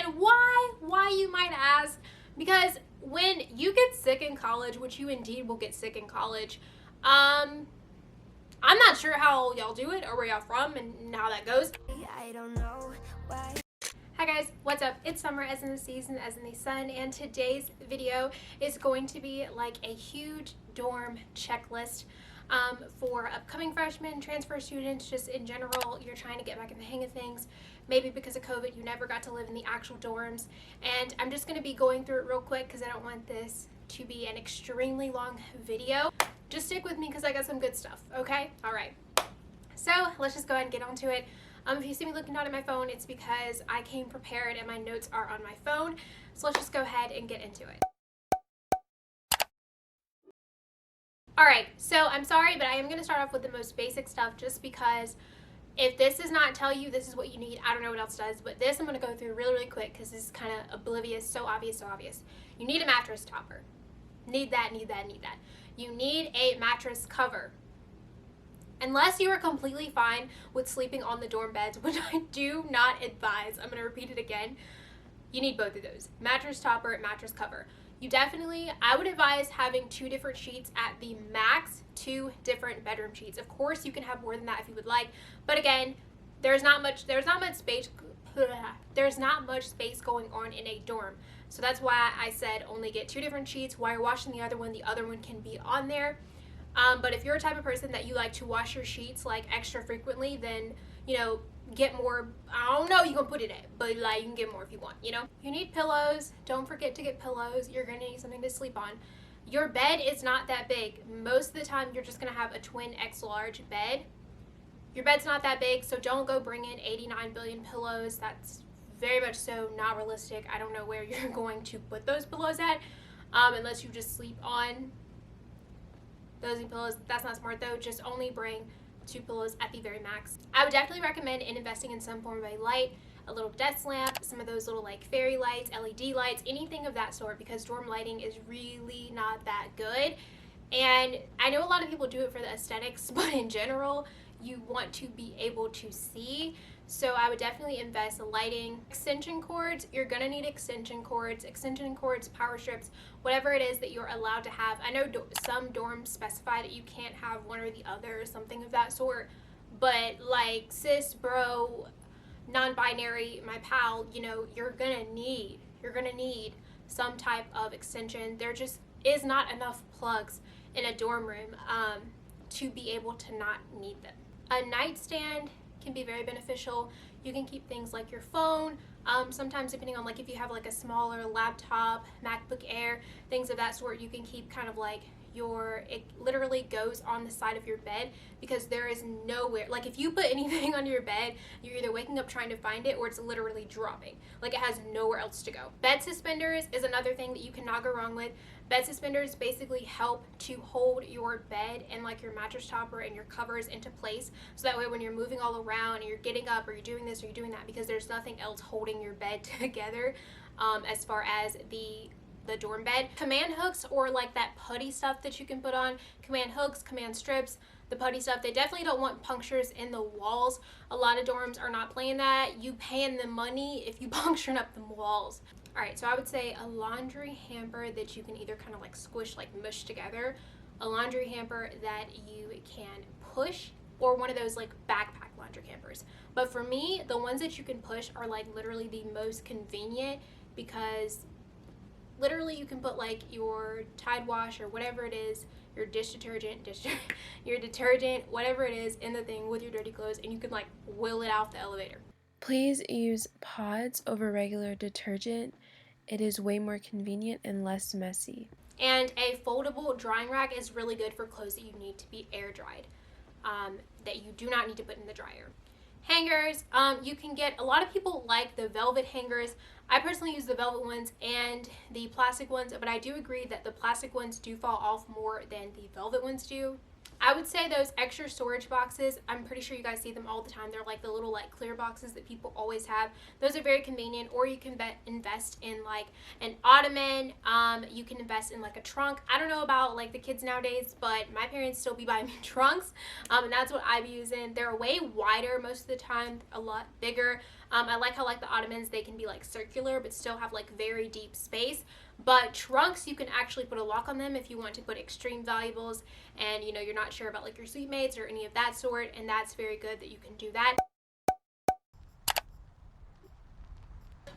And why you might ask? Because when you get sick in college, which you indeed will get sick in college, I'm not sure how y'all do it or where y'all from and how that goes. I don't know why. Hi guys, what's up? It's summer, as in the season, as in the sun, and today's video is going to be like a huge dorm checklist for upcoming freshmen, transfer students, just in general. You're trying to get back in the hang of things. Maybe because of COVID, you never got to live in the actual dorms. And I'm just going to be going through it real quick because I don't want this to be an extremely long video. Just stick with me because I got some good stuff, okay? All right. So let's just go ahead and get onto it. If you see me looking down at my phone, it's because I came prepared and my notes are on my phone. So let's just go ahead and get into it. Alright, so I'm sorry, but I am going to start off with the most basic stuff just because if this does not tell you this is what you need, I don't know what else does, but this I'm going to go through really quick because this is kind of oblivious, so obvious. You need a mattress topper. Need that. You need a mattress cover. Unless you are completely fine with sleeping on the dorm beds, which I do not advise, I'm going to repeat it again, you need both of those. Mattress topper, mattress cover. You definitely, I would advise having 2 different sheets at the max, 2 different bedroom sheets. Of course, you can have more than that if you would like, but again, there's not much space going on in a dorm. So that's why I said only get 2 different sheets. While you're washing the other one can be on there. But if you're a type of person that you like to wash your sheets like extra frequently, then, you know, get more. I don't know, you can put it in, but like you can get more if you want, you know. You need pillows. Don't forget to get pillows. You're gonna need something to sleep on. Your bed is not that big. Most of the time you're just gonna have a twin X large bed. Your bed's not that big, so don't go bring in 89 billion pillows. That's very much so not realistic. I don't know where you're going to put those pillows at, unless you just sleep on those pillows. That's not smart though. Just only bring 2 pillows at the very max. I would definitely recommend investing in some form of a light, a little desk lamp, some of those little like fairy lights, LED lights, anything of that sort, because dorm lighting is really not that good. And I know a lot of people do it for the aesthetics, but in general, you want to be able to see. So I would definitely invest in lighting. Extension cords, you're gonna need extension cords, power strips, whatever it is that you're allowed to have. I know some dorms specify that you can't have one or the other or something of that sort, but like cis, bro, non-binary, my pal, you know, you're gonna need some type of extension. There just is not enough plugs in a dorm room to be able to not need them. A nightstand can be very beneficial. You can keep things like your phone, sometimes depending on like if you have like a smaller laptop, MacBook Air, things of that sort, you can keep kind of like it literally goes on the side of your bed because there is nowhere, like if you put anything on your bed, you're either waking up trying to find it or it's literally dropping. Like it has nowhere else to go. Bed suspenders is another thing that you cannot go wrong with. Bed suspenders basically help to hold your bed and like your mattress topper and your covers into place, so that way when you're moving all around and you're getting up or you're doing this or you're doing that, because there's nothing else holding your bed together as far as the dorm bed. Command hooks, or like that putty stuff that you can put on, command hooks, command strips, the putty stuff, they definitely don't want punctures in the walls. A lot of dorms are not playing that. You paying the money if you puncture up the walls. Alright, so I would say a laundry hamper that you can either kind of like squish, like mush together, a laundry hamper that you can push, or one of those like backpack laundry hampers. But for me, the ones that you can push are like literally the most convenient, because literally you can put like your Tide wash or whatever it is, your dish detergent, your detergent, whatever it is, in the thing with your dirty clothes, and you can like wheel it off the elevator. Please use pods over regular detergent. It is way more convenient and less messy. And a foldable drying rack is really good for clothes that you need to be air dried, that you do not need to put in the dryer. Hangers, you can get, a lot of people like the velvet hangers. I personally use the velvet ones and the plastic ones, but I do agree that the plastic ones do fall off more than the velvet ones do. I would say those extra storage boxes, I'm pretty sure you guys see them all the time. They're like the little like clear boxes that people always have. Those are very convenient. Or you can invest in like an ottoman. You can invest in like a trunk. I don't know about like the kids nowadays, but my parents still be buying me trunks, and that's what I've been using. They're way wider most of the time, a lot bigger. I like how like the ottomans, they can be like circular but still have like very deep space. But trunks, you can actually put a lock on them if you want to put extreme valuables and you know you're not sure about like your suitemates or any of that sort, and that's very good that you can do that.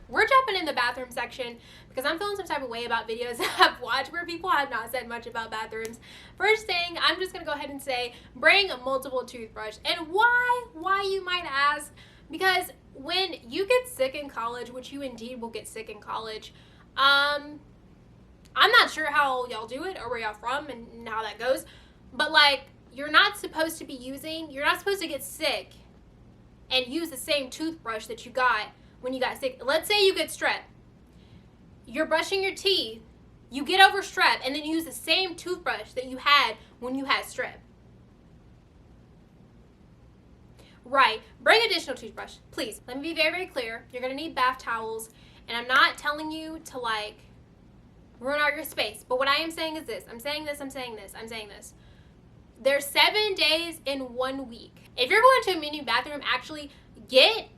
We're jumping in the bathroom section because I'm feeling some type of way about videos that I've watched where people have not said much about bathrooms. First thing, I'm just going to go ahead and say, bring a multiple toothbrush. And why? Why, you might ask? Because when you get sick in college, which you indeed will get sick in college, I'm not sure how y'all do it or where y'all from and how that goes, but like, you're not supposed to get sick and use the same toothbrush that you got when you got sick. Let's say you get strep. You're brushing your teeth, you get over strep, and then you use the same toothbrush that you had when you had strep. Right. Bring additional toothbrush, please. Let me be very, very clear. You're going to need bath towels, and I'm not telling you to like ruin all your space, but what I am saying is this. I'm saying this. There's 7 days in 1 week. If you're going to a mini bathroom, actually get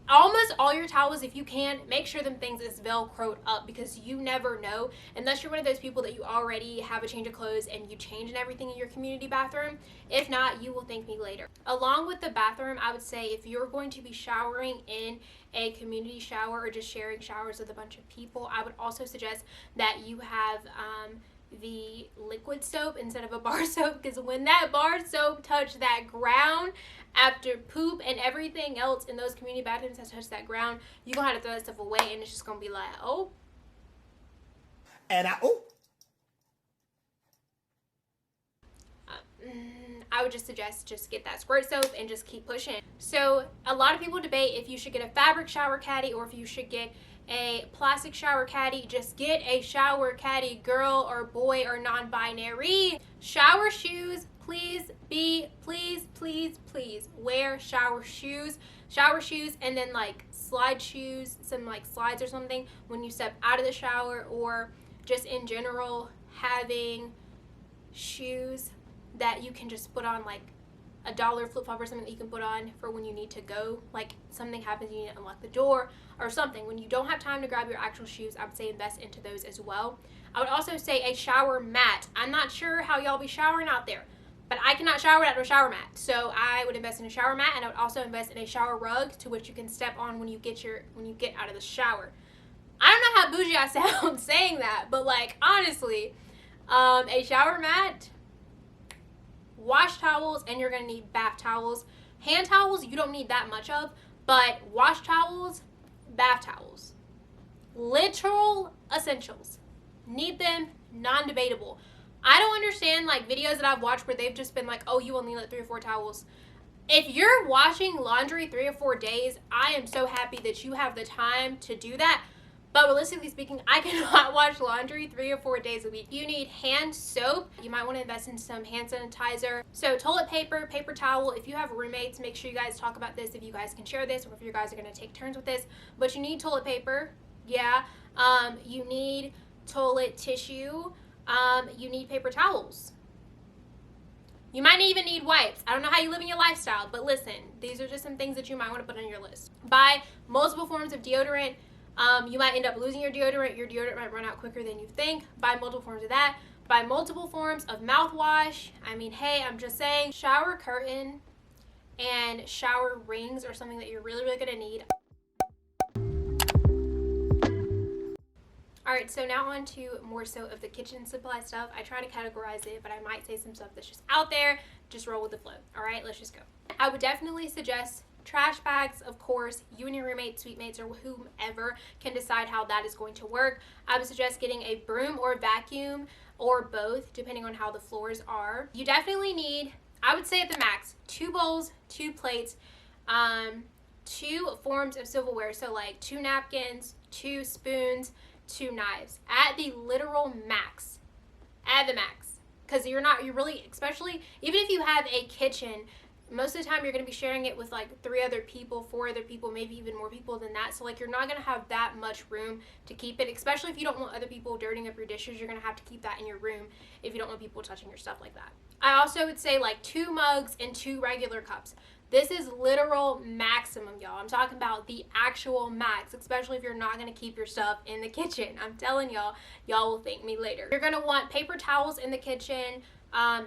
almost all your towels if you can. Make sure them things is velcroed up, because you never know, unless you're one of those people that you already have a change of clothes and you change and everything in your community bathroom. If not, you will thank me later. Along with the bathroom, I would say if you're going to be showering in a community shower or just sharing showers with a bunch of people, I would also suggest that you have the liquid soap instead of a bar soap, because when that bar soap touched that ground after poop and everything else in those community bathrooms has touched that ground, you're gonna have to throw that stuff away, and it's just gonna be like, oh. And I would just suggest just get that squirt soap and just keep pushing. So a lot of people debate if you should get a fabric shower caddy or if you should get a plastic shower caddy. Just get a shower caddy, girl or boy or non-binary. Shower shoes, please wear shower shoes. Shower shoes, and then like slide shoes, some like slides or something when you step out of the shower, or just in general having shoes that you can just put on, like a dollar flip-flop or something that you can put on for when you need to go, like something happens, you need to unlock the door or something. When you don't have time to grab your actual shoes, I would say invest into those as well. I would also say a shower mat. I'm not sure how y'all be showering out there, but I cannot shower without a shower mat. So I would invest in a shower mat, and I would also invest in a shower rug to which you can step on when you get out of the shower. I don't know how bougie I sound saying that, but like honestly, a shower mat, wash towels, and you're gonna need bath towels. Hand towels you don't need that much of, but wash towels, bath towels, literal essentials. Need them, non-debatable. I don't understand like videos that I've watched where they've just been like, oh, you only need like 3 or 4 towels. If you're washing laundry 3 or 4 days, I am so happy that you have the time to do that. But realistically speaking, I cannot wash laundry 3 or 4 days a week. You need hand soap. You might want to invest in some hand sanitizer. So toilet paper, paper towel. If you have roommates, make sure you guys talk about this, if you guys can share this, or if you guys are going to take turns with this. But you need toilet paper. Yeah. You need toilet tissue. You need paper towels. You might even need wipes. I don't know how you live in your lifestyle, but listen, these are just some things that you might want to put on your list. Buy multiple forms of deodorant. You might end up losing your deodorant. Your deodorant might run out quicker than you think. Buy multiple forms of that. Buy multiple forms of mouthwash. I mean, hey, I'm just saying, shower curtain and shower rings are something that you're really, really going to need. Alright, so now on to more so of the kitchen supply stuff. I try to categorize it, but I might say some stuff that's just out there. Just roll with the flow. Alright, let's just go. I would definitely suggest trash bags. Of course, you and your roommate, suitemates, or whomever can decide how that is going to work. I would suggest getting a broom or a vacuum, or both, depending on how the floors are. You definitely need, I would say at the max, 2 bowls, 2 plates, 2 forms of silverware. So like 2 napkins, 2 spoons, 2 knives at the literal max. At the max. Because you're really, especially, even if you have a kitchen, most of the time you're going to be sharing it with like 3 other people, 4 other people, maybe even more people than that. So like you're not going to have that much room to keep it, especially if you don't want other people dirtying up your dishes. You're going to have to keep that in your room if you don't want people touching your stuff like that. I also would say like 2 mugs and 2 regular cups. This is literal maximum, y'all. I'm talking about the actual max, especially if you're not going to keep your stuff in the kitchen. I'm telling y'all, y'all will thank me later. You're going to want paper towels in the kitchen,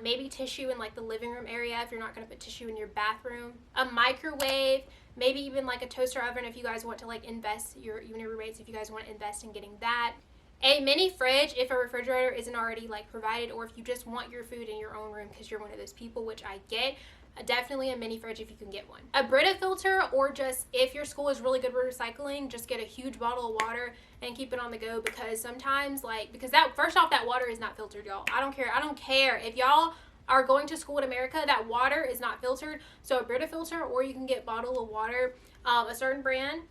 maybe tissue in like the living room area if you're not going to put tissue in your bathroom, a microwave, maybe even like a toaster oven if you guys want to like invest, your roommates, if you guys want to invest in getting that. A mini fridge if a refrigerator isn't already like provided, or if you just want your food in your own room because you're one of those people, which I get. Definitely a mini fridge if you can get one. A Brita filter, or just if your school is really good with recycling, just get a huge bottle of water and keep it on the go, because sometimes because that, first off, that water is not filtered, y'all. I don't care if y'all are going to school in America, that water is not filtered. So a Brita filter, or you can get bottle of water, a certain brand,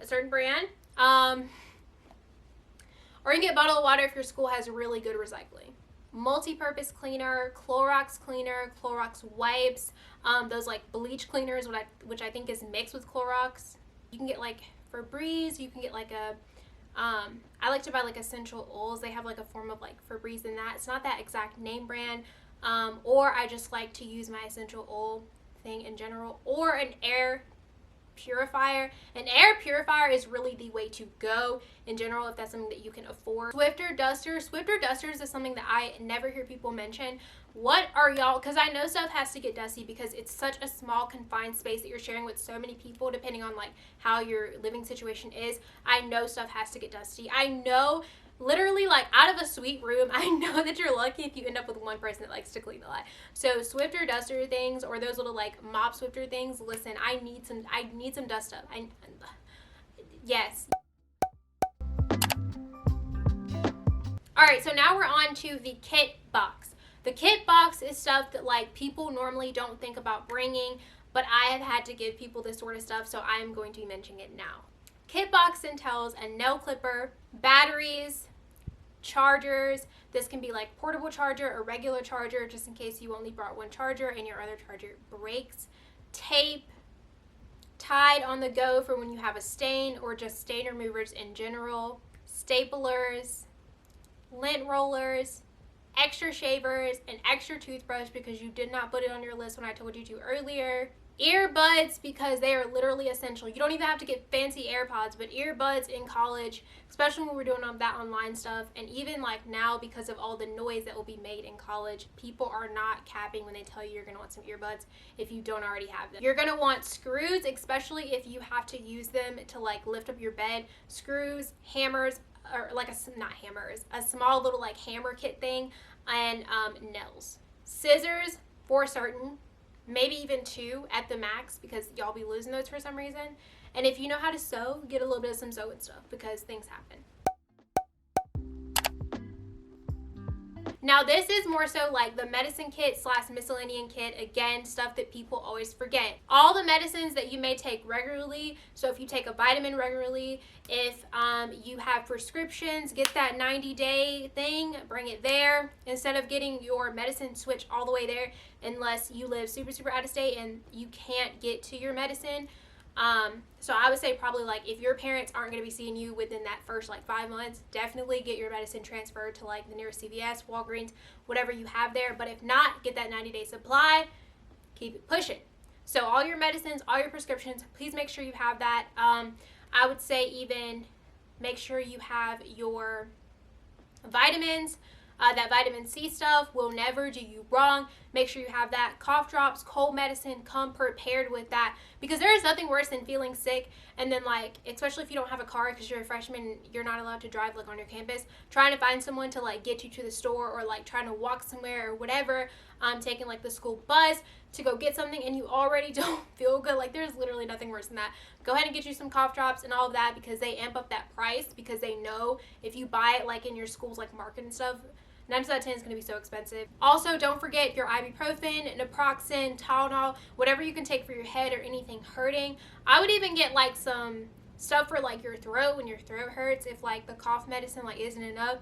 or you can get bottle of water if your school has really good recycling. Multi-purpose cleaner, Clorox wipes, those like bleach cleaners, which I think is mixed with Clorox. You can get like Febreze, you can get like a, I like to buy like essential oils. They have like a form of like Febreze in that. It's not that exact name brand, or I just like to use my essential oil thing in general, or an air purifier. An air purifier is really the way to go in general if that's something that you can afford. Swiffer dusters is something that I never hear people mention. What are y'all, because I know stuff has to get dusty because it's such a small confined space that you're sharing with so many people, depending on like how your living situation is. I know stuff has to get dusty. I know literally, like, out of a suite room, I know that you're lucky if you end up with one person that likes to clean a lot. So Swiffer duster things, or those little like mop Swiffer things, listen, I need some dust up. Yes. Alright, so now we're on to the kit box. The kit box is stuff that like people normally don't think about bringing, but I have had to give people this sort of stuff, so I am going to be mentioning it now. Kit box entails a nail clipper, batteries, chargers. This can be like portable charger or regular charger, just in case you only brought one charger and your other charger breaks. Tape, tied on the go for when you have a stain, or just stain removers in general. Staplers, lint rollers, extra shavers, an extra toothbrush because you did not put it on your list when I told you to earlier. Earbuds, because they are literally essential. You don't even have to get fancy AirPods, but earbuds in college, especially when we're doing that online stuff, and even like now because of all the noise that will be made in college, people are not capping when they tell you you're going to want some earbuds if you don't already have them. You're going to want screws, especially if you have to use them to like lift up your bed. Screws, hammers, or like a small little like hammer kit thing, and nails. Scissors for certain. Maybe even 2 at the max, because y'all be losing those for some reason. And if you know how to sew, get a little bit of some sewing stuff, because things happen. Now this is more so like the medicine kit / miscellaneous kit. Again, stuff that people always forget. All the medicines that you may take regularly. So if you take a vitamin regularly, if you have prescriptions, get that 90-day thing, bring it there. Instead of getting your medicine switched all the way there, unless you live super out of state and you can't get to your medicine. So I would say probably like if your parents aren't going to be seeing you within that first like 5 months, definitely get your medicine transferred to like the nearest CVS, Walgreens, whatever you have there. But if not, get that 90-day supply, keep it pushing. So all your medicines, all your prescriptions, please make sure you have that. I would say even make sure you have your vitamins. That vitamin C stuff will never do you wrong. Make sure you have that. Cough drops, cold medicine, come prepared with that, because there is nothing worse than feeling sick and then like, especially if you don't have a car because you're a freshman, you're not allowed to drive like on your campus, trying to find someone to like get you to the store, or like trying to walk somewhere or whatever, taking like the school bus to go get something and you already don't feel good. Like there's literally nothing worse than that. Go ahead and get you some cough drops and all of that, because they amp up that price, because they know if you buy it like in your school's like market and stuff, 9 times out of 10 is going to be so expensive. Also, don't forget your ibuprofen, naproxen, Tylenol, whatever you can take for your head or anything hurting. I would even get like some stuff for like your throat when your throat hurts, if like the cough medicine like isn't enough.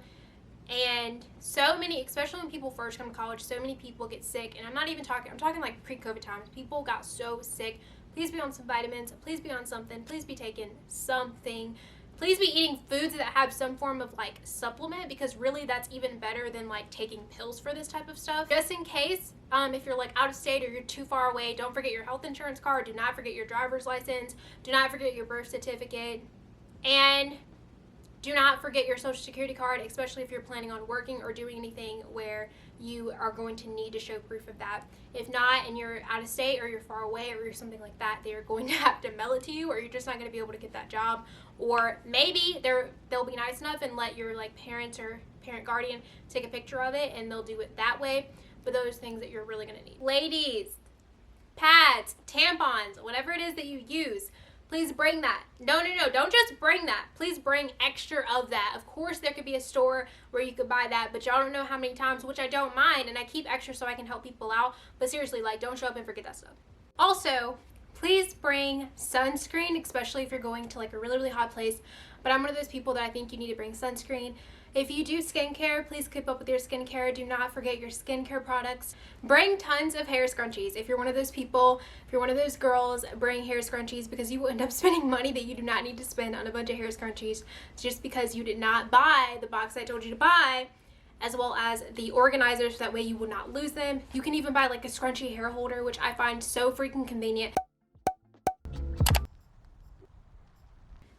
And so many, especially when people first come to college, so many people get sick. And I'm talking like pre-COVID times. People got so sick. Please be on some vitamins. Please be on something. Please be taking something Please be eating foods that have some form of like supplement, because really that's even better than like taking pills for this type of stuff. Just in case, if you're like out of state or you're too far away, don't forget your health insurance card, do not forget your driver's license, do not forget your birth certificate, and do not forget your social security card, especially if you're planning on working or doing anything where you are going to need to show proof of that. If not, and you're out of state or you're far away or you're something like that, they are going to have to mail it to you, or you're just not going to be able to get that job. Or maybe they'll be nice enough and let your like parents or parent guardian take a picture of it, and they'll do it that way. But those things that you're really going to need. Ladies, pads, tampons, whatever it is that you use, please bring that. No, don't just bring that. Please bring extra of that. Of course, there could be a store where you could buy that, but y'all don't know how many times, which I don't mind, and I keep extra so I can help people out. But seriously, like, don't show up and forget that stuff. Also, please bring sunscreen, especially if you're going to like a really, really hot place. But I'm one of those people that I think you need to bring sunscreen. If you do skincare, please keep up with your skincare. Do not forget your skincare products. Bring tons of hair scrunchies. If you're one of those people, if you're one of those girls, bring hair scrunchies, because you will end up spending money that you do not need to spend on a bunch of hair scrunchies just because you did not buy the box I told you to buy, as well as the organizers, so that way you will not lose them. You can even buy like a scrunchy hair holder, which I find so freaking convenient.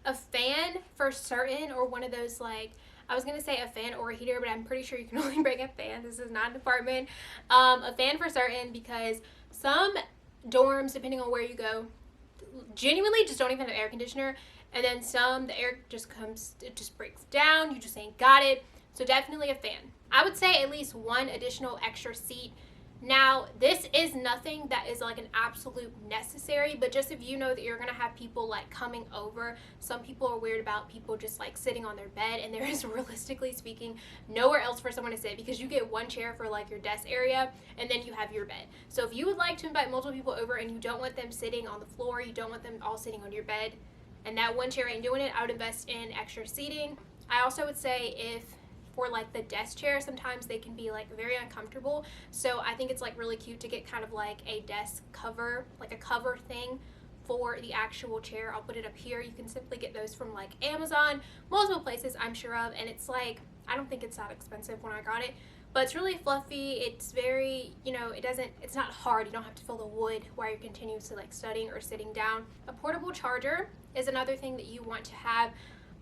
A fan for certain, or one of those like, I was going to say a fan or a heater, but I'm pretty sure you can only bring a fan. This is not an apartment. A fan for certain, because some dorms, depending on where you go, genuinely just don't even have an air conditioner. And then some, the air just it just breaks down. You just ain't got it. So definitely a fan. I would say at least one additional extra seat. Now, this is nothing that is like an absolute necessary, but just if you know that you're going to have people like coming over, some people are weird about people just like sitting on their bed, and there is, realistically speaking, nowhere else for someone to sit, because you get one chair for like your desk area, and then you have your bed. So if you would like to invite multiple people over and you don't want them sitting on the floor, you don't want them all sitting on your bed, and that one chair ain't doing it, I would invest in extra seating. I also would say if for like the desk chair, sometimes they can be like very uncomfortable, so I think it's like really cute to get kind of like a desk cover, like a cover thing for the actual chair. I'll put it up here. You can simply get those from like Amazon, multiple places I'm sure of, and it's like, I don't think it's that expensive when I got it, but it's really fluffy. It's very, it's not hard. You don't have to feel the wood while you're continuously like studying or sitting down. A portable charger is another thing that you want to have.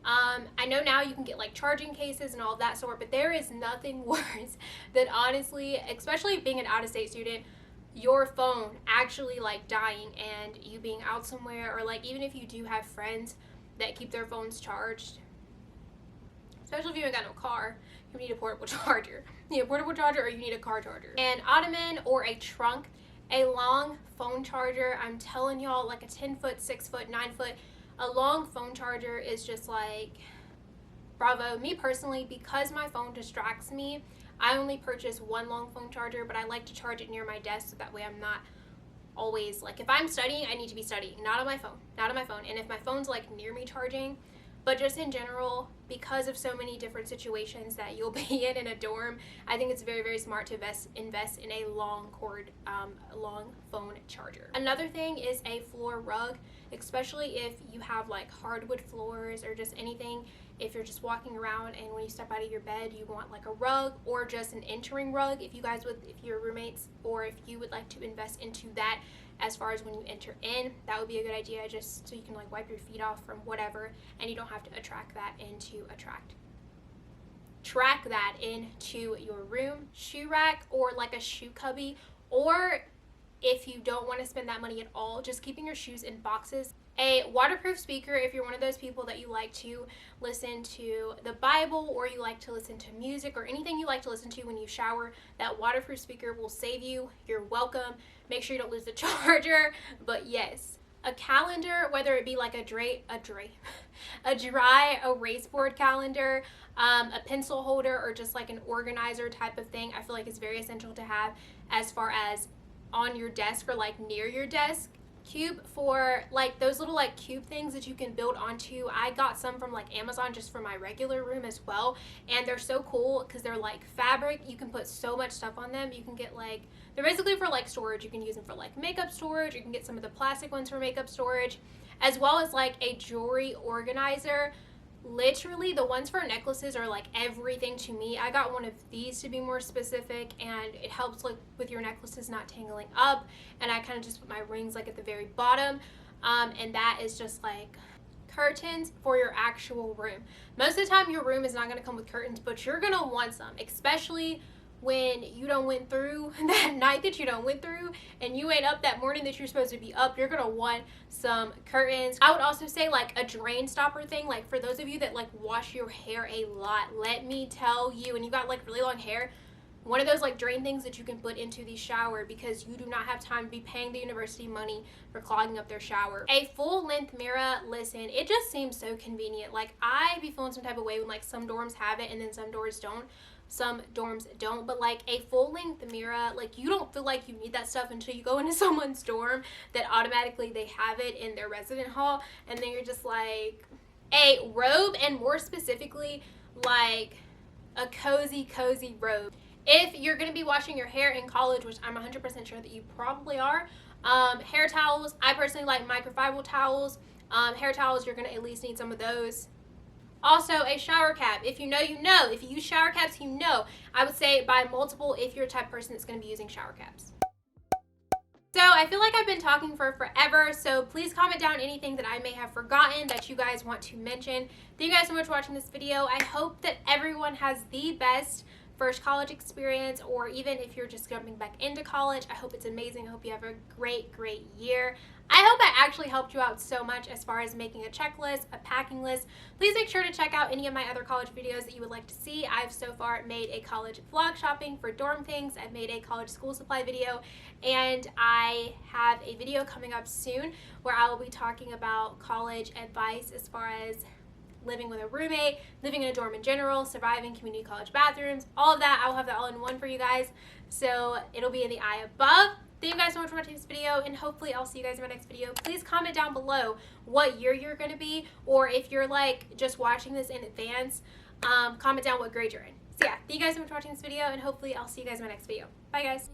I know now you can get like charging cases and all of that sort, but there is nothing worse than, honestly, especially being an out-of-state student, your phone actually like dying and you being out somewhere, or like even if you do have friends that keep their phones charged, especially if you ain't got no car, you need a portable charger. You need a portable charger, or you need a car charger. An ottoman or a trunk, a long phone charger. I'm telling y'all, like a 10-foot, 6-foot, 9-foot, a long phone charger is just like, bravo. Me personally, because my phone distracts me, I only purchase one long phone charger, but I like to charge it near my desk, so that way I'm not always, like, if I'm studying, I need to be studying, not on my phone. And if my phone's like near me charging, but just in general, because of so many different situations that you'll be in a dorm, I think it's very, very smart to invest in a long phone charger. Another thing is a floor rug, especially if you have like hardwood floors or just anything. If you're just walking around and when you step out of your bed, you want like a rug or just an entering rug, if you're roommates, or if you would like to invest into that as far as when you enter in, that would be a good idea, just so you can like wipe your feet off from whatever, and you don't have to track that into your room. Shoe rack, or like a shoe cubby, or if you don't want to spend that money at all, just keeping your shoes in boxes. A waterproof speaker, if you're one of those people that you like to listen to the Bible, or you like to listen to music, or anything you like to listen to when you shower, that waterproof speaker will save you. You're welcome. Make sure you don't lose the charger, but yes. A calendar, whether it be like a dry erase board calendar, a pencil holder, or just like an organizer type of thing, I feel like it's very essential to have as far as on your desk or like near your desk. Cube, for like those little like cube things that you can build onto. I got some from like Amazon just for my regular room as well, and they're so cool because they're like fabric. You can put so much stuff on them. You can get like, they're basically for like storage. You can use them for like makeup storage. You can get some of the plastic ones for makeup storage, as well as like a jewelry organizer. literally the ones for necklaces are like everything to me. I got one of these to be more specific, and it helps like with your necklaces not tangling up, and I kind of just put my rings like at the very bottom, and that is just like curtains for your actual room. Most of the time your room is not going to come with curtains, but you're going to want some, especially when you don't went through that night that you don't went through and you ain't up that morning that you're supposed to be up. You're gonna want some curtains. I would also say like a drain stopper thing, like for those of you that like wash your hair a lot, let me tell you, and you got like really long hair, one of those like drain things that you can put into the shower, because you do not have time to be paying the university money for clogging up their shower. A full length mirror, listen, it just seems so convenient. Like I be feeling some type of way when like some dorms have it and then some dorms don't, but like a full length mirror, like you don't feel like you need that stuff until you go into someone's dorm that automatically they have it in their resident hall, and then you're just like, a robe, and more specifically like a cozy robe. If you're going to be washing your hair in college, which I'm 100% sure that you probably are, hair towels, I personally like microfiber towels. Hair towels, you're going to at least need some of those. Also, a shower cap. If you know, you know. If you use shower caps, you know. I would say buy multiple if you're a type of person that's going to be using shower caps. So I feel like I've been talking for forever, so please comment down anything that I may have forgotten that you guys want to mention. Thank you guys so much for watching this video. I hope that everyone has the best first college experience, or even if you're just jumping back into college, I hope it's amazing. I hope you have a great year. I hope I actually helped you out so much as far as making a checklist, a packing list. Please make sure to check out any of my other college videos that you would like to see. I've so far made a college vlog shopping for dorm things. I've made a college school supply video, and I have a video coming up soon where I will be talking about college advice as far as living with a roommate, living in a dorm in general, surviving community college bathrooms, all of that. I will have that all in one for you guys, so it'll be in the eye above. Thank you guys so much for watching this video, and hopefully I'll see you guys in my next video. Please comment down below what year you're going to be, or if you're like just watching this in advance, comment down what grade you're in. So yeah, thank you guys so much for watching this video, and hopefully I'll see you guys in my next video. Bye guys.